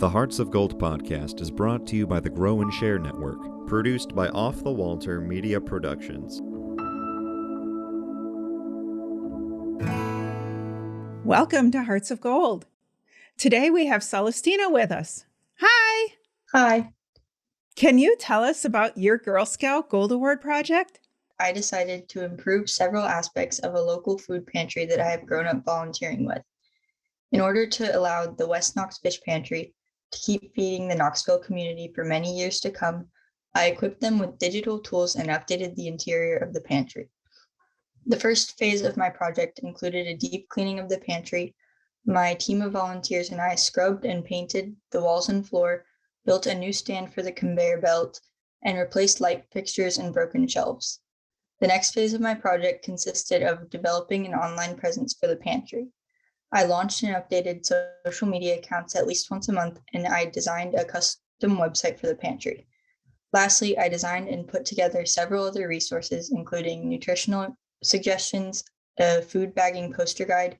The Hearts of Gold podcast is brought to you by the Grow and Share Network, produced by Off the Walter Media Productions. Welcome to Hearts of Gold. Today we have Celestina with us. Hi! Hi. Can you tell us about your Girl Scout Gold Award project? I decided to improve several aspects of a local food pantry that I have grown up volunteering with. In order to allow the West Knox Fish Pantry to keep feeding the Knoxville community for many years to come, I equipped them with digital tools and updated the interior of the pantry. The first phase of my project included a deep cleaning of the pantry. My team of volunteers and I scrubbed and painted the walls and floor, built a new stand for the conveyor belt, and replaced light fixtures and broken shelves. The next phase of my project consisted of developing an online presence for the pantry. I launched and updated social media accounts at least once a month, and I designed a custom website for the pantry. Lastly, I designed and put together several other resources, including nutritional suggestions, a food bagging poster guide,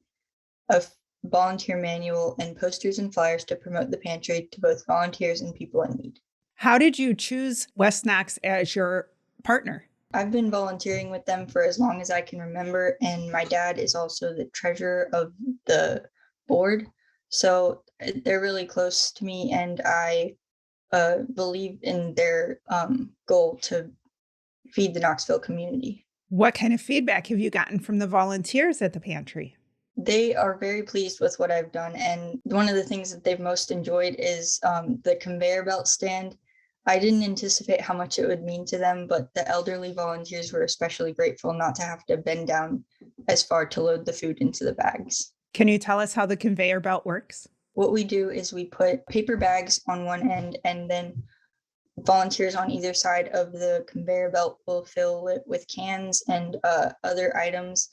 a volunteer manual, and posters and flyers to promote the pantry to both volunteers and people in need. How did you choose West Knox as your partner? I've been volunteering with them for as long as I can remember, and my dad is also the treasurer of the board. So they're really close to me, and I believe in their goal to feed the Knoxville community. What kind of feedback have you gotten from the volunteers at the pantry? They are very pleased with what I've done, and one of the things that they've most enjoyed is the conveyor belt stand. I didn't anticipate how much it would mean to them, but the elderly volunteers were especially grateful not to have to bend down as far to load the food into the bags. Can you tell us how the conveyor belt works? What we do is we put paper bags on one end, and then volunteers on either side of the conveyor belt will fill it with cans and other items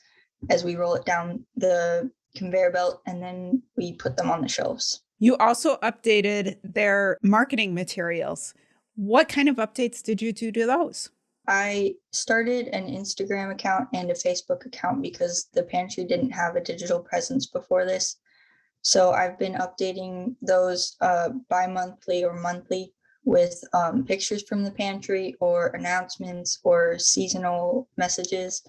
as we roll it down the conveyor belt, and then we put them on the shelves. You also updated their marketing materials. What kind of updates did you do to those? I started an Instagram account and a Facebook account because the pantry didn't have a digital presence before this. So I've been updating those bi-monthly or monthly with pictures from the pantry or announcements or seasonal messages.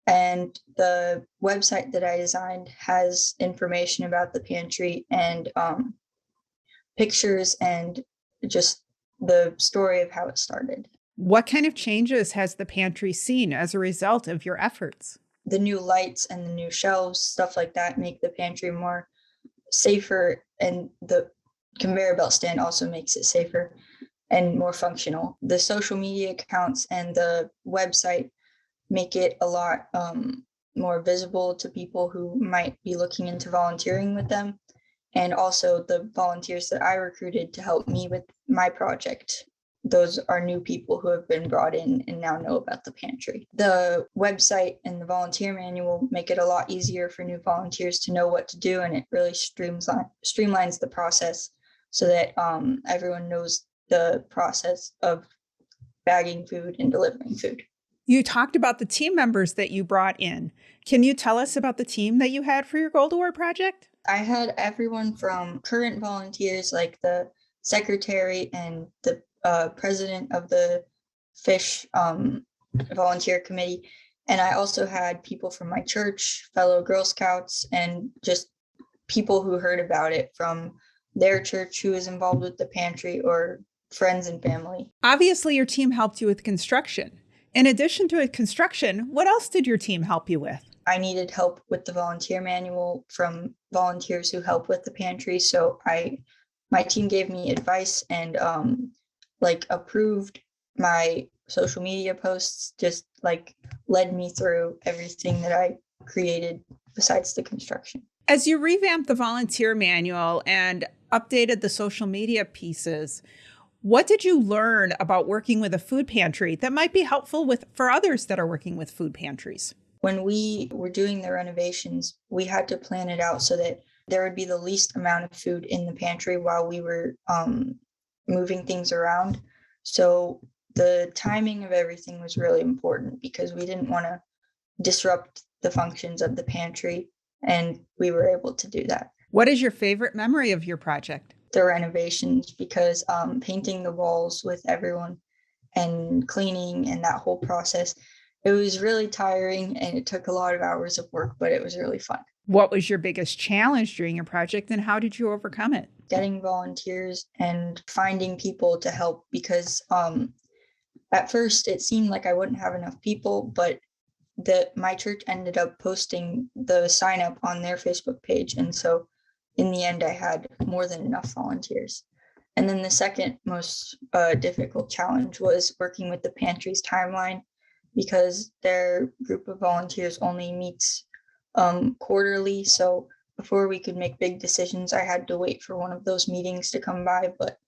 And the website that I designed has information about the pantry and pictures and just the story of how it started. What kind of changes has the pantry seen as a result of your efforts? The new lights and the new shelves, stuff like that, make the pantry more safer, and the conveyor belt stand also makes it safer and more functional. The social media accounts and the website make it a lot more visible to people who might be looking into volunteering with them. And also the volunteers that I recruited to help me with my project. Those are new people who have been brought in and now know about the pantry. The website and the volunteer manual make it a lot easier for new volunteers to know what to do, and it really streamlines the process so that everyone knows the process of bagging food and delivering food. You talked about the team members that you brought in. Can you tell us about the team that you had for your Gold Award project? I had everyone from current volunteers like the secretary and the president of the fish volunteer committee. And I also had people from my church, fellow Girl Scouts, and just people who heard about it from their church who is involved with the pantry or friends and family. Obviously, your team helped you with construction. In addition to construction, what else did your team help you with? I needed help with the volunteer manual from volunteers who help with the pantry. So my team gave me advice and approved my social media posts, just led me through everything that I created besides the construction. As you revamped the volunteer manual and updated the social media pieces, what did you learn about working with a food pantry that might be helpful for others that are working with food pantries? When we were doing the renovations, we had to plan it out so that there would be the least amount of food in the pantry while we were moving things around. So the timing of everything was really important because we didn't want to disrupt the functions of the pantry, and we were able to do that. What is your favorite memory of your project? the renovations because painting the walls with everyone and cleaning and that whole process, it was really tiring and it took a lot of hours of work, but it was really fun. What was your biggest challenge during your project and how did you overcome it? Getting volunteers and finding people to help because at first it seemed like I wouldn't have enough people, but my church ended up posting the sign up on their Facebook page. And so in the end, I had more than enough volunteers. And then the second most difficult challenge was working with the pantry's timeline because their group of volunteers only meets quarterly. So before we could make big decisions, I had to wait for one of those meetings to come by. But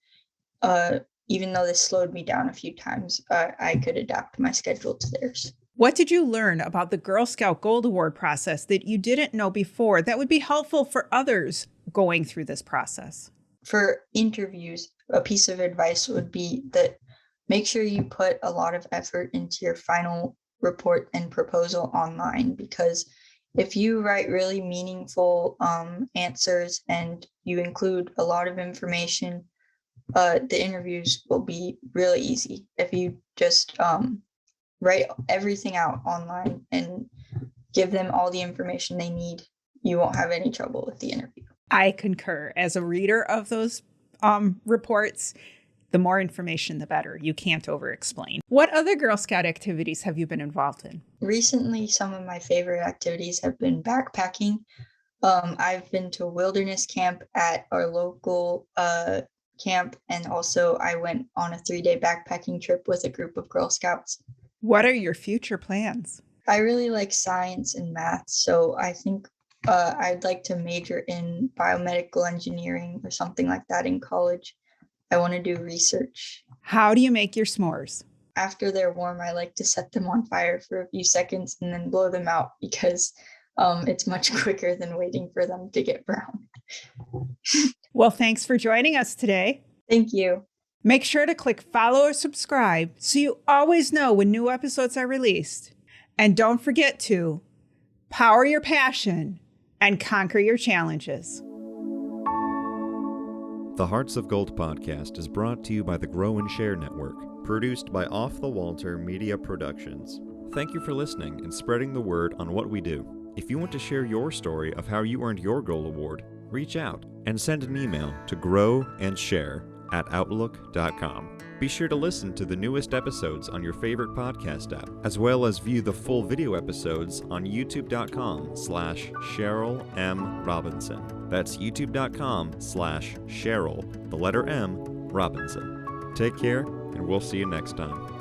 even though this slowed me down a few times, I could adapt my schedule to theirs. What did you learn about the Girl Scout Gold Award process that you didn't know before that would be helpful for others going through this process? For interviews, a piece of advice would be that make sure you put a lot of effort into your final report and proposal online, because if you write really meaningful answers and you include a lot of information, the interviews will be really easy. If you just write everything out online and give them all the information they need, you won't have any trouble with the interview. I concur. As a reader of those reports, the more information, the better. You can't over-explain. What other Girl Scout activities have you been involved in? Recently, some of my favorite activities have been backpacking. I've been to wilderness camp at our local camp, and also I went on a 3-day backpacking trip with a group of Girl Scouts. What are your future plans? I really like science and math, so I think I'd like to major in biomedical engineering or something like that in college. I want to do research. How do you make your s'mores? After they're warm, I like to set them on fire for a few seconds and then blow them out because it's much quicker than waiting for them to get brown. Well, thanks for joining us today. Thank you. Make sure to click follow or subscribe so you always know when new episodes are released. And don't forget to power your passion and conquer your challenges. The Hearts of Gold podcast is brought to you by the Grow and Share Network, produced by Off the Walter Media Productions. Thank you for listening and spreading the word on what we do. If you want to share your story of how you earned your Gold Award, reach out and send an email to growandsshare@outlook.com. Be sure to listen to the newest episodes on your favorite podcast app, as well as view the full video episodes on youtube.com/Cheryl M. Robinson. That's youtube.com/Cheryl, the letter M, Robinson. Take care, and we'll see you next time.